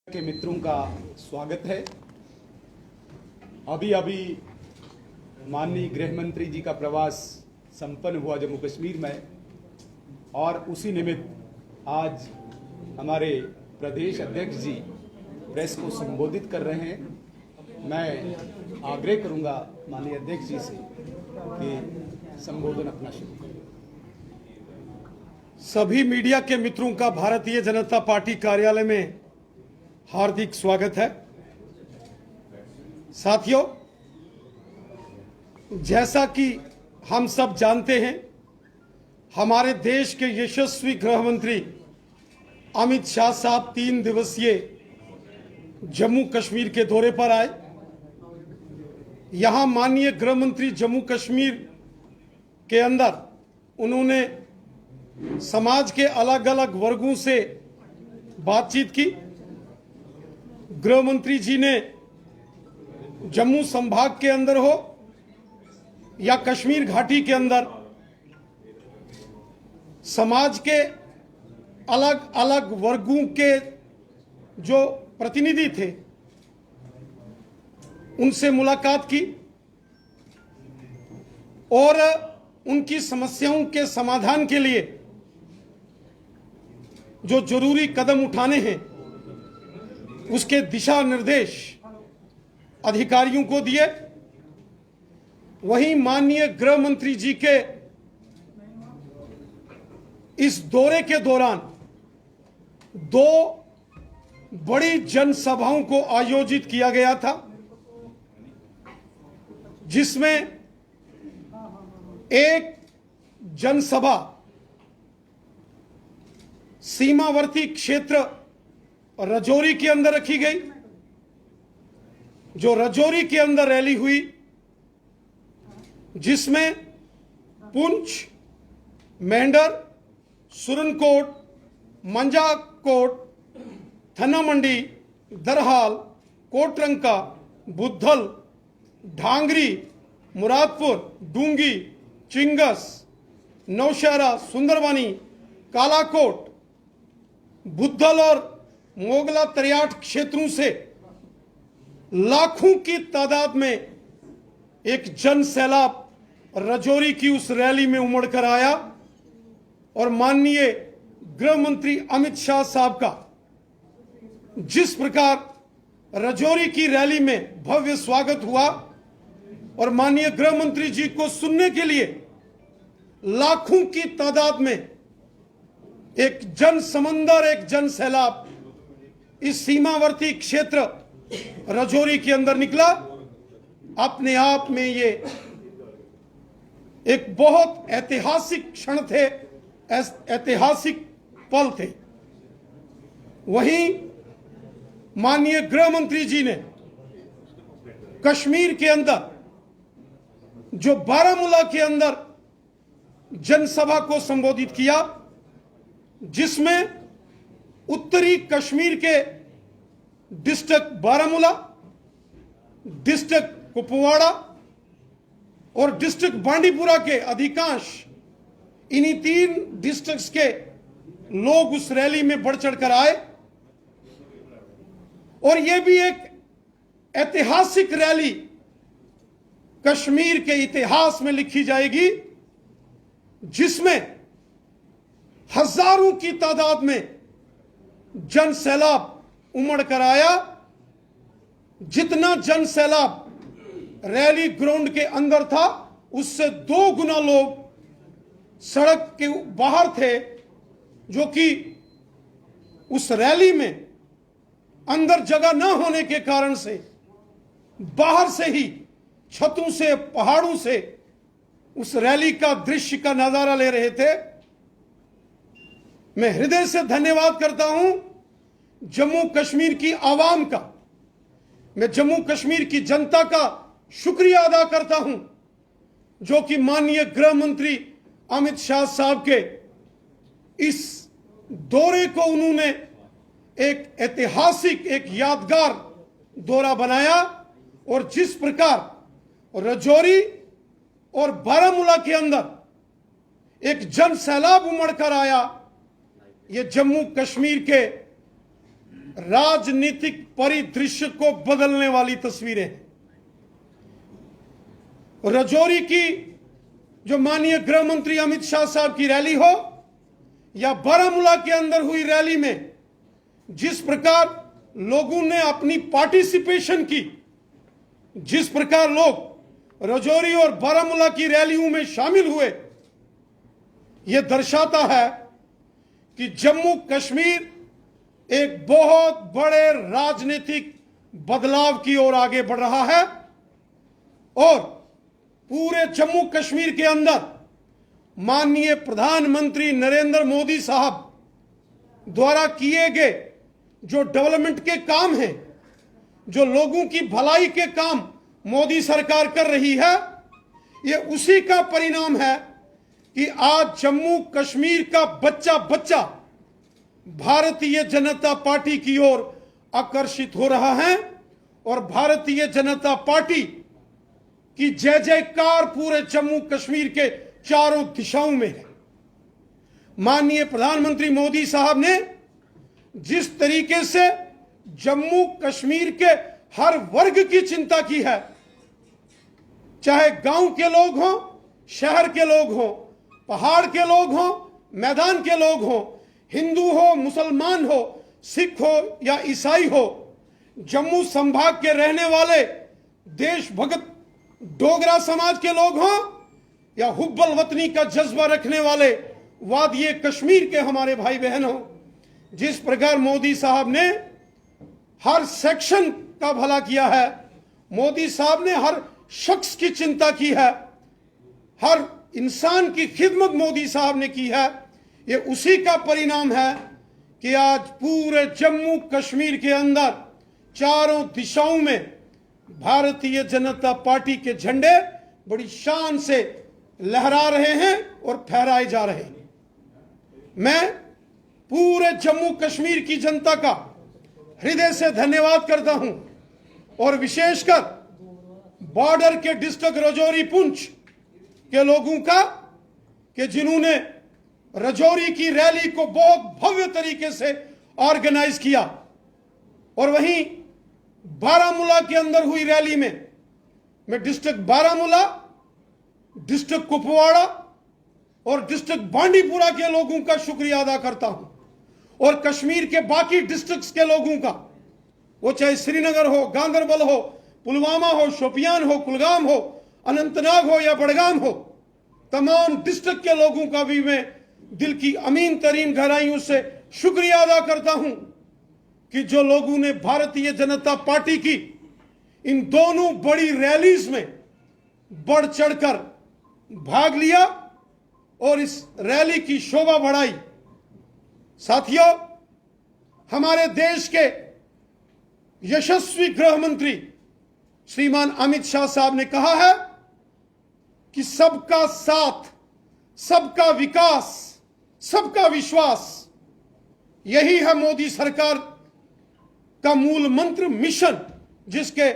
के मित्रों का स्वागत है। अभी अभी माननीय गृह मंत्री जी का प्रवास संपन्न हुआ जम्मू कश्मीर में, और उसी निमित्त आज हमारे प्रदेश अध्यक्ष जी प्रेस को संबोधित कर रहे हैं। मैं आग्रह करूंगा माननीय अध्यक्ष जी से कि संबोधन अपना शुरू करें। सभी मीडिया के मित्रों का भारतीय जनता पार्टी कार्यालय में हार्दिक स्वागत है। साथियों, जैसा कि हम सब जानते हैं, हमारे देश के यशस्वी गृह मंत्री अमित शाह साहब 3 दिवसीय जम्मू कश्मीर के दौरे पर आए। यहां माननीय गृह मंत्री जम्मू कश्मीर के अंदर उन्होंने समाज के अलग अलग वर्गों से बातचीत की। गृह मंत्री जी ने जम्मू संभाग के अंदर हो या कश्मीर घाटी के अंदर समाज के अलग अलग वर्गों के जो प्रतिनिधि थे उनसे मुलाकात की और उनकी समस्याओं के समाधान के लिए जो जरूरी कदम उठाने हैं उसके दिशा निर्देश अधिकारियों को दिए। वहीं माननीय गृह मंत्री जी के इस दौरे के दौरान 2 बड़ी जनसभाओं को आयोजित किया गया था, जिसमें एक जनसभा सीमावर्ती क्षेत्र राजौरी के अंदर रखी गई। जो राजौरी के अंदर रैली हुई, जिसमें पुंछ, मेंढर, सुरनकोट, मंजाकोट, थना मंडी, दरहाल, कोटरंका, बुद्धल, ढांगरी, मुरादपुर, डूंगी, चिंगस, नौशहरा, सुंदरबनी, कालाकोट, बुद्धल और मोगला तरियाट क्षेत्रों से लाखों की तादाद में एक जन सैलाब राजौरी की उस रैली में उमड़ कर आया और माननीय गृह मंत्री अमित शाह साहब का जिस प्रकार राजौरी की रैली में भव्य स्वागत हुआ और माननीय गृह मंत्री जी को सुनने के लिए लाखों की तादाद में एक जन समंदर, एक जन सैलाब इस सीमावर्ती क्षेत्र राजौरी के अंदर निकला, अपने आप में ये एक बहुत ऐतिहासिक क्षण थे, ऐतिहासिक पल थे। वहीं माननीय गृह मंत्री जी ने कश्मीर के अंदर जो बारामूला के अंदर जनसभा को संबोधित किया, जिसमें उत्तरी कश्मीर के डिस्ट्रिक्ट बारामूला, डिस्ट्रिक्ट कुपवाड़ा और डिस्ट्रिक्ट बांडीपुरा के अधिकांश इन्हीं 3 डिस्ट्रिक्ट्स के लोग उस रैली में बढ़ चढ़कर आए। और यह भी एक ऐतिहासिक रैली कश्मीर के इतिहास में लिखी जाएगी, जिसमें हजारों की तादाद में जन सैलाब उमड़ कर आया। जितना जन सैलाब रैली ग्राउंड के अंदर था, उससे 2 गुना लोग सड़क के बाहर थे, जो कि उस रैली में अंदर जगह न होने के कारण से बाहर से ही छतों से, पहाड़ों से उस रैली का दृश्य का नजारा ले रहे थे। मैं हृदय से धन्यवाद करता हूं जम्मू कश्मीर की आवाम का। मैं जम्मू कश्मीर की जनता का शुक्रिया अदा करता हूं, जो कि माननीय गृह मंत्री अमित शाह साहब के इस दौरे को उन्होंने एक ऐतिहासिक, एक यादगार दौरा बनाया। और जिस प्रकार राजौरी और बारामूला के अंदर एक जन सैलाब उमड़ कर आया, ये जम्मू कश्मीर के राजनीतिक परिदृश्य को बदलने वाली तस्वीरें हैं। राजौरी की जो माननीय गृह मंत्री अमित शाह साहब की रैली हो या बारामूला के अंदर हुई रैली में जिस प्रकार लोगों ने अपनी पार्टिसिपेशन की, जिस प्रकार लोग राजौरी और बारामूला की रैलियों में शामिल हुए, यह दर्शाता है कि जम्मू कश्मीर एक बहुत बड़े राजनीतिक बदलाव की ओर आगे बढ़ रहा है और पूरे जम्मू कश्मीर के अंदर माननीय प्रधानमंत्री नरेंद्र मोदी साहब द्वारा किए गए जो डेवलपमेंट के काम हैं, जो लोगों की भलाई के काम मोदी सरकार कर रही है, ये उसी का परिणाम है कि आज जम्मू कश्मीर का बच्चा बच्चा भारतीय जनता पार्टी की ओर आकर्षित हो रहा है और भारतीय जनता पार्टी की जय जयकार पूरे जम्मू कश्मीर के चारों दिशाओं में है। माननीय प्रधानमंत्री मोदी साहब ने जिस तरीके से जम्मू कश्मीर के हर वर्ग की चिंता की है, चाहे गांव के लोग हों, शहर के लोग हों, पहाड़ के लोग हों, मैदान के लोग हों, हिंदू हो, मुसलमान हो, सिख हो या ईसाई हो, जम्मू संभाग के रहने वाले देशभक्त डोगरा समाज के लोग हों या हुब्बल वतनी का जज्बा रखने वाले वादिये कश्मीर के हमारे भाई बहन हों, जिस प्रकार मोदी साहब ने हर सेक्शन का भला किया है, मोदी साहब ने हर शख्स की चिंता की है, हर इंसान की खिदमत मोदी साहब ने की है, ये उसी का परिणाम है कि आज पूरे जम्मू कश्मीर के अंदर चारों दिशाओं में भारतीय जनता पार्टी के झंडे बड़ी शान से लहरा रहे हैं और फहराए जा रहे हैं। मैं पूरे जम्मू कश्मीर की जनता का हृदय से धन्यवाद करता हूं और विशेषकर बॉर्डर के डिस्ट्रिक्ट राजौरी पुंछ के लोगों का कि जिन्होंने राजौरी की रैली को बहुत भव्य तरीके से ऑर्गेनाइज किया और वहीं बारामूला के अंदर हुई रैली में मैं डिस्ट्रिक्ट बारामूला, डिस्ट्रिक्ट कुपवाड़ा और डिस्ट्रिक्ट बांडीपुरा के लोगों का शुक्रिया अदा करता हूं और कश्मीर के बाकी डिस्ट्रिक्ट्स के लोगों का, वो चाहे श्रीनगर हो, गांदरबल हो, पुलवामा हो, शोपियान हो, कुलगाम हो, अनंतनाग हो या बड़गाम हो, तमाम डिस्ट्रिक्ट के लोगों का भी मैं दिल की अमीन तरीन गहराइयों से शुक्रिया अदा करता हूं कि जो लोगों ने भारतीय जनता पार्टी की इन दोनों बड़ी रैलीज में बढ़ चढ़कर भाग लिया और इस रैली की शोभा बढ़ाई। साथियों, हमारे देश के यशस्वी गृह मंत्री श्रीमान अमित शाह साहब ने कहा है कि सबका साथ, सबका विकास, सबका विश्वास, यही है मोदी सरकार का मूल मंत्र, मिशन, जिसके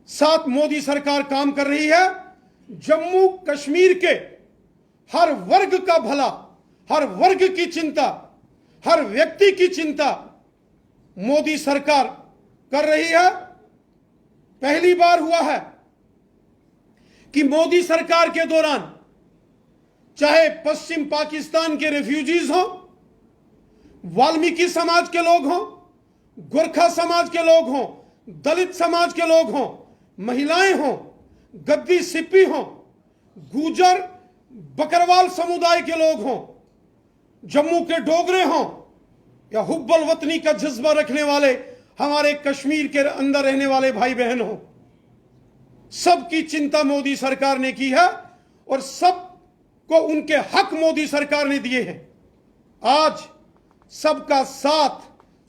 साथ मोदी सरकार काम कर रही है। जम्मू कश्मीर के हर वर्ग का भला, हर वर्ग की चिंता, हर व्यक्ति की चिंता मोदी सरकार कर रही है। पहली बार हुआ है कि मोदी सरकार के दौरान चाहे पश्चिम पाकिस्तान के रेफ्यूजीज हों, वाल्मीकि समाज के लोग हों, गोरखा समाज के लोग हों, दलित समाज के लोग हों, महिलाएं हों, गद्दी सिप्पी हों, गुजर बकरवाल समुदाय के लोग हों, जम्मू के डोगरे हों या हुब्बल वतनी का जज्बा रखने वाले हमारे कश्मीर के अंदर रहने वाले भाई बहन हों, सबकी चिंता मोदी सरकार ने की है और सबको उनके हक मोदी सरकार ने दिए हैं। आज सबका साथ,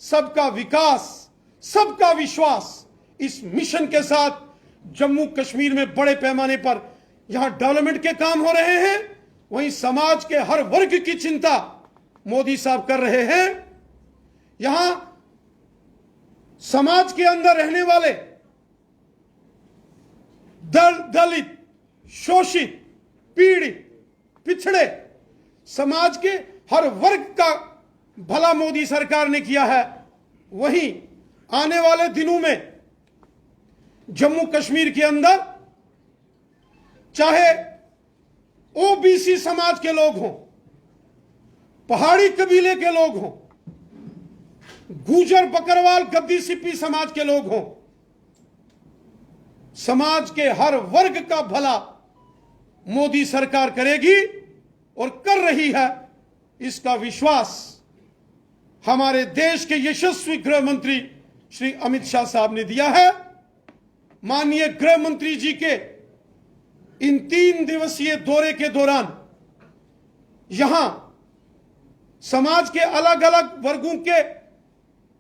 सबका विकास, सबका विश्वास, इस मिशन के साथ जम्मू कश्मीर में बड़े पैमाने पर यहां डेवलपमेंट के काम हो रहे हैं, वहीं समाज के हर वर्ग की चिंता मोदी साहब कर रहे हैं। यहां समाज के अंदर रहने वाले दलित, शोषित, पीड़ित, पिछड़े समाज के हर वर्ग का भला मोदी सरकार ने किया है वहीं आने वाले दिनों में जम्मू कश्मीर के अंदर चाहे ओबीसी समाज के लोग हों, पहाड़ी कबीले के लोग हों, गुजर बकरवाल गद्दी सिप्पी समाज के लोग हों, समाज के हर वर्ग का भला मोदी सरकार करेगी और कर रही है। इसका विश्वास हमारे देश के यशस्वी गृह मंत्री श्री अमित शाह साहब ने दिया है। माननीय गृह मंत्री जी के इन 3 दिवसीय दौरे के दौरान यहां समाज के अलग अलग वर्गों के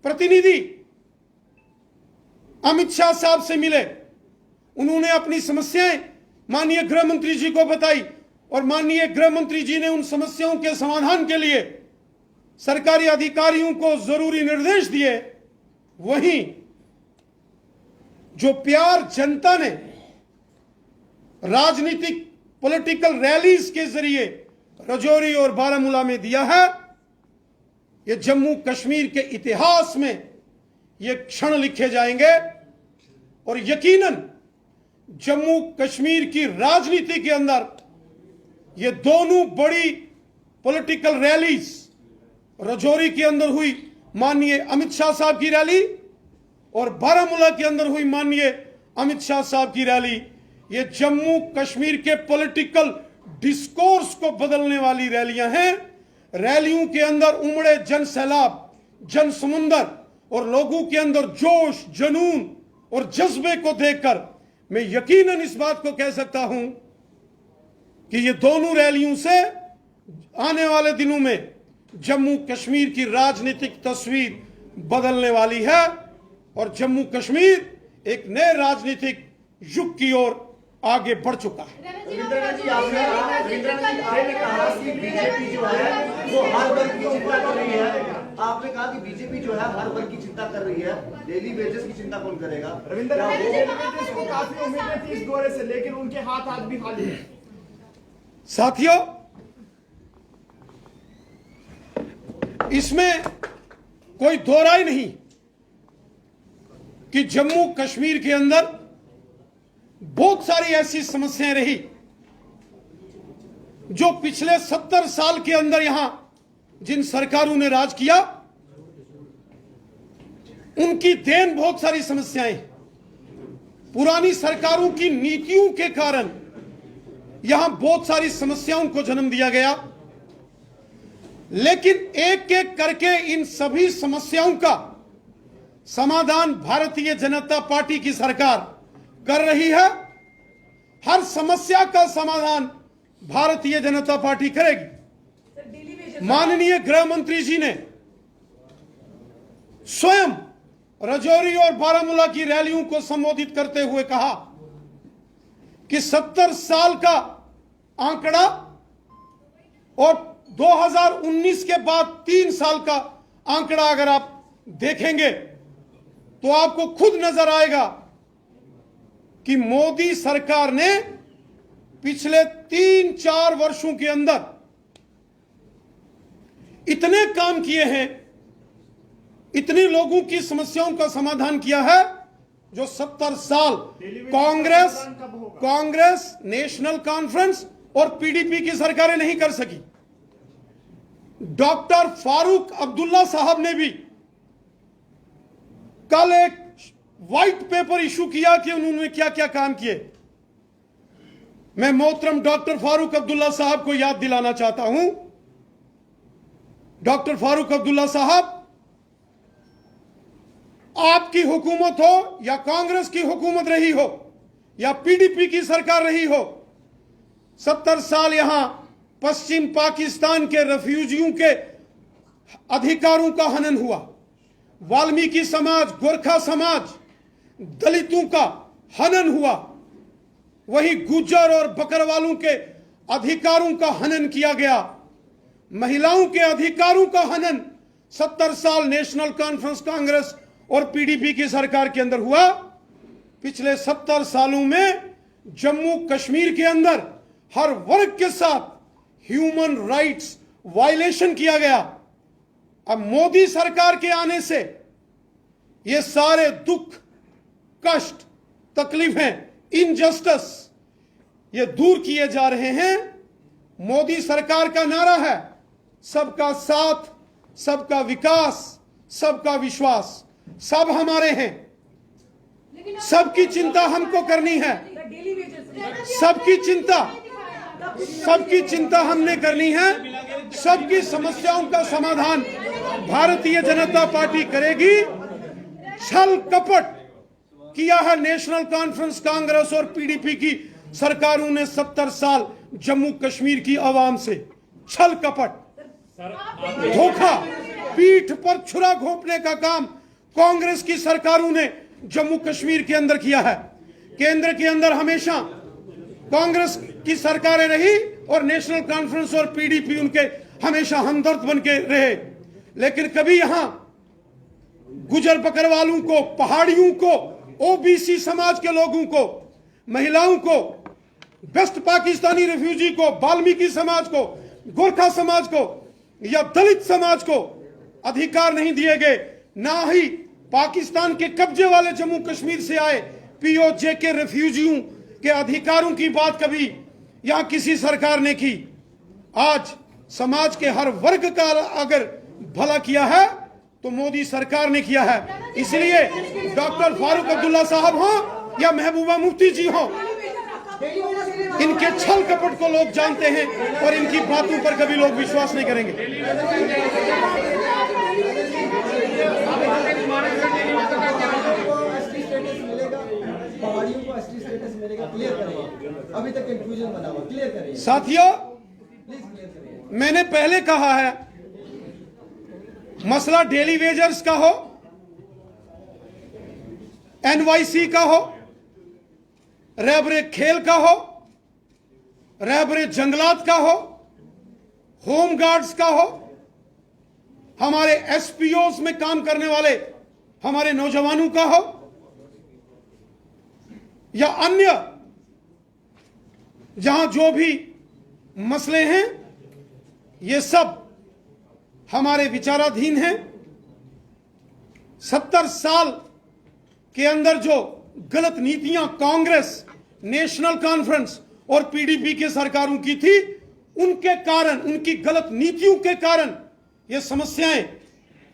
प्रतिनिधि अमित शाह साहब से मिले। उन्होंने अपनी समस्याएं माननीय गृह मंत्री जी को बताई और माननीय गृह मंत्री जी ने उन समस्याओं के समाधान के लिए सरकारी अधिकारियों को जरूरी निर्देश दिए। वहीं जो प्यार जनता ने राजनीतिक पॉलिटिकल रैलीज के जरिए राजौरी और बारामूला में दिया है, ये जम्मू कश्मीर के इतिहास में ये क्षण लिखे जाएंगे और यकीनन जम्मू कश्मीर की राजनीति के अंदर ये दोनों बड़ी पॉलिटिकल रैलीज, राजौरी के अंदर हुई माननीय अमित शाह साहब की रैली और बारामूला के अंदर हुई माननीय अमित शाह साहब की रैली, ये जम्मू कश्मीर के पॉलिटिकल डिस्कोर्स को बदलने वाली रैलियां हैं। रैलियों के अंदर उमड़े जन सैलाब, जन समुंदर और लोगों के अंदर जोश, जुनून और जज्बे को देखकर मैं यकीनन इस बात को कह सकता हूं कि ये दोनों रैलियों से आने वाले दिनों में जम्मू कश्मीर की राजनीतिक तस्वीर बदलने वाली है और जम्मू कश्मीर एक नए राजनीतिक युग की ओर आगे बढ़ चुका है। रविंद्र जी, आपने कहा कि बीजेपी जो है वो हर वर्ग की चिंता कर रही है। आपने कहा कि बीजेपी जो है हर वर्ग की चिंता कर रही है, डेली वेजेस की चिंता कौन करेगा? रविंद्र को काफी उम्मीदें थी इस दौरे से, लेकिन उनके हाथ आज भी खाली है। साथियों, इसमें कोई दो राय नहीं कि जम्मू कश्मीर के अंदर बहुत सारी ऐसी समस्याएं रही जो पिछले 70 साल के अंदर यहां जिन सरकारों ने राज किया उनकी देन बहुत सारी समस्याएं। पुरानी सरकारों की नीतियों के कारण यहां बहुत सारी समस्याओं को जन्म दिया गया, लेकिन एक एक करके इन सभी समस्याओं का समाधान भारतीय जनता पार्टी की सरकार कर रही है। हर समस्या का समाधान भारतीय जनता पार्टी करेगी। माननीय गृह मंत्री जी ने स्वयं राजौरी और बारामूला की रैलियों को संबोधित करते हुए कहा कि 70 साल का आंकड़ा और 2019 के बाद 3 साल का आंकड़ा अगर आप देखेंगे तो आपको खुद नजर आएगा कि मोदी सरकार ने पिछले 3-4 वर्षों के अंदर इतने काम किए हैं, इतने लोगों की समस्याओं का समाधान किया है जो 70 साल कांग्रेस, नेशनल कॉन्फ्रेंस और पीडीपी की सरकारें नहीं कर सकी। डॉक्टर फारूक अब्दुल्ला साहब ने भी कल एक व्हाइट पेपर इशू किया कि उन्होंने क्या क्या काम किए। मैं मोहतरम डॉक्टर फारूक अब्दुल्ला साहब को याद दिलाना चाहता हूं। डॉक्टर फारूक अब्दुल्ला साहब, आपकी हुकूमत हो या कांग्रेस की हुकूमत रही हो या पीडीपी की सरकार रही हो, 70 साल यहां पश्चिम पाकिस्तान के रेफ्यूजियों के अधिकारों का हनन हुआ। वाल्मीकि समाज, गोरखा समाज, दलितों का हनन हुआ। वहीं गुज्जर और बकरवालों के अधिकारों का हनन किया गया। महिलाओं के अधिकारों का हनन 70 साल नेशनल कॉन्फ्रेंस, कांग्रेस और पीडीपी की सरकार के अंदर हुआ। पिछले 70 सालों में जम्मू कश्मीर के अंदर हर वर्ग के साथ ह्यूमन राइट्स वायलेशन किया गया। अब मोदी सरकार के आने से ये सारे दुख, कष्ट, तकलीफें, इनजस्टिस ये दूर किए जा रहे हैं। मोदी सरकार का नारा है सबका साथ, सबका विकास, सबका विश्वास। सब हमारे हैं, सबकी चिंता हमको करनी है, सबकी चिंता हमने करनी है, सबकी समस्याओं का समाधान भारतीय जनता पार्टी करेगी। छल कपट किया है नेशनल कॉन्फ्रेंस, कांग्रेस और पीडीपी की सरकारों ने 70 साल जम्मू कश्मीर की आवाम से। छल कपट, धोखा, पीठ पर छुरा घोंपने का काम कांग्रेस की सरकारों ने जम्मू कश्मीर के अंदर किया है। केंद्र के अंदर हमेशा कांग्रेस की सरकारें रही और नेशनल कॉन्फ्रेंस और पीडीपी उनके हमेशा हमदर्द बन के रहे, लेकिन कभी यहां गुजर बकरवालों को, पहाड़ियों को, ओबीसी समाज के लोगों को, महिलाओं को, वेस्ट पाकिस्तानी रिफ्यूजी को, वाल्मीकि समाज को, गोरखा समाज को या दलित समाज को अधिकार नहीं दिए गए। ना ही पाकिस्तान के कब्जे वाले जम्मू कश्मीर से आए पीओजे के रिफ्यूजियों के अधिकारों की बात कभी यहां किसी सरकार ने की। आज समाज के हर वर्ग का अगर भला किया है तो मोदी सरकार ने किया है। इसलिए डॉक्टर फारूक अब्दुल्ला साहब हो या महबूबा मुफ्ती जी हो, इनके छल कपट को लोग जानते हैं और इनकी बातों पर कभी लोग विश्वास नहीं करेंगे। पहाड़ियों को एसटी स्टेटस मिलेगा, क्लियर करें। अभी तक कंफ्यूजन बना हुआ, क्लियर करें साथियों। प्लीज क्लियर करें। मैंने पहले कहा है, मसला डेली वेजर्स का हो, एनवाईसी का हो, रहबरे खेल का हो, रहबरे जंगलात का हो, होम गार्ड्स का हो, हमारे एसपीओस में काम करने वाले हमारे नौजवानों का हो, या अन्य जहां जो भी मसले हैं, ये सब हमारे विचाराधीन हैं। 70 साल के अंदर जो गलत नीतियां कांग्रेस, नेशनल कॉन्फ्रेंस और पीडीपी के सरकारों की थी, उनके कारण, उनकी गलत नीतियों के कारण ये समस्याएं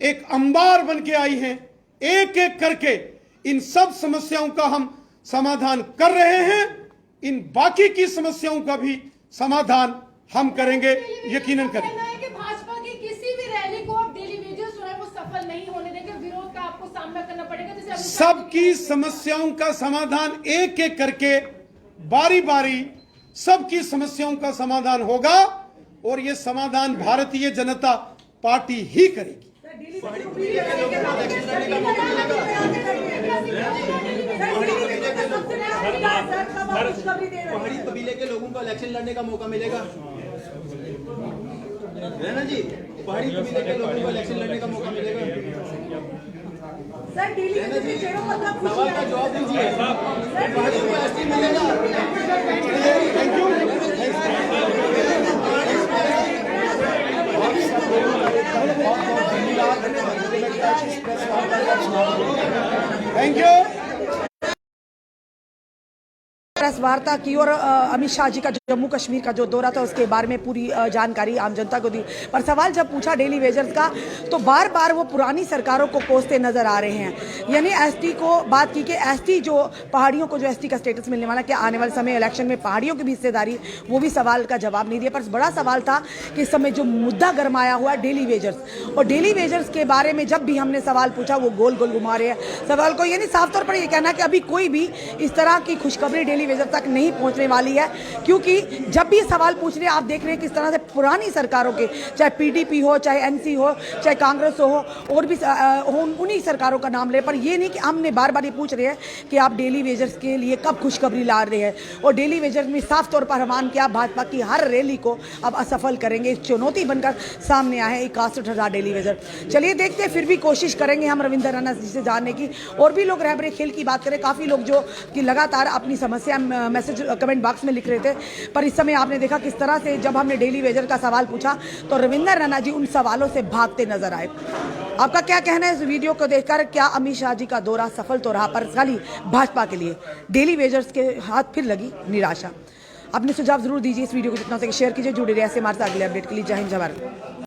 एक अंबार बन के आई हैं। एक एक करके इन सब समस्याओं का हम समाधान कर रहे हैं। इन बाकी की समस्याओं का भी समाधान हम करेंगे, यकीनन करेंगे। भाजपा की किसी भी रैली को आप डेली वेजेस जो है वो सफल नहीं होने देंगे, विरोध का आपको सामना करना पड़ेगा। जैसे सबकी समस्याओं का समाधान एक एक करके, बारी बारी सबकी समस्याओं का समाधान होगा और ये समाधान भारतीय जनता पार्टी ही करेगी। पहाड़ी कबीले के लोगों को इलेक्शन लड़ने का मौका मिलेगा, है ना जी? पहाड़ी कबीले के लोगों को इलेक्शन लड़ने का मौका मिलेगा। सर डेली सवाल का जवाब दीजिए। पहाड़ियों को एसटी मिलेगा। Thank you. प्रेस वार्ता की और अमित शाह जी का जम्मू कश्मीर का जो दौरा था उसके बारे में पूरी जानकारी आम जनता को दी। पर सवाल जब पूछा डेली वेजर्स का तो बार बार वो पुरानी सरकारों को कोसते नजर आ रहे हैं। यानी एसटी को बात की कि एसटी जो पहाड़ियों को जो एसटी का स्टेटस मिलने वाला, क्या आने वाले समय इलेक्शन में पहाड़ियों की भी हिस्सेदारी, वो भी सवाल का जवाब नहीं दिया। पर बड़ा सवाल था कि इस समय जो मुद्दा गरमाया हुआ है डेली वेजर्स, और डेली वेजर्स के बारे में जब भी हमने सवाल पूछा वो गोल गोल घुमा रहे हैं सवाल को। यानी साफ तौर पर यह कहना कि अभी कोई भी इस तरह की खुशखबरी डेली वेजर तक नहीं पहुंचने वाली है, क्योंकि जब भी सवाल पूछ रहे हैं आप देख रहे हैं किस तरह से पुरानी सरकारों के, चाहे पीडीपी हो, चाहे एनसी हो, चाहे कांग्रेस हो, और भी उन्हीं सरकारों का नाम ले। पर ये नहीं कि हमने बार बार ये पूछ रहे हैं कि आप डेली वेजर्स के लिए कब खुशखबरी ला रहे हैं। और डेली वेजर्स में साफ तौर पर आह्वान किया भाजपा की हर रैली को अब असफल करेंगे, चुनौती बनकर सामने आए 61,000 डेली वेजर। चलिए देखते हैं, फिर भी कोशिश करेंगे हम रविंद्र रैना जी से जानने की। और भी लोग रहबरे खेल की बात करें, काफ़ी लोग जो कि लगातार अपनी समस्या मैसेज कमेंट बॉक्स में लिख रहे थे, पर इस समय आपने देखा किस तरह से जब हमने डेली वेजर का सवाल पूछा तो रविंदर रैना जी उन सवालों से भागते नजर आए। आपका क्या कहना है इस वीडियो को देखकर? क्या अमित शाह जी का दौरा सफल तो रहा, पर खाली भाजपा के लिए डेली वेजर्स के हाथ फिर लगी निराशा? अपने सुझाव जरूर दीजिए। इस वीडियो को जितना से शेयर कीजिए। जुड़े रहिए ऐसे हमारे साथ अगले अपडेट के लिए। जय हिंद, जय भारत।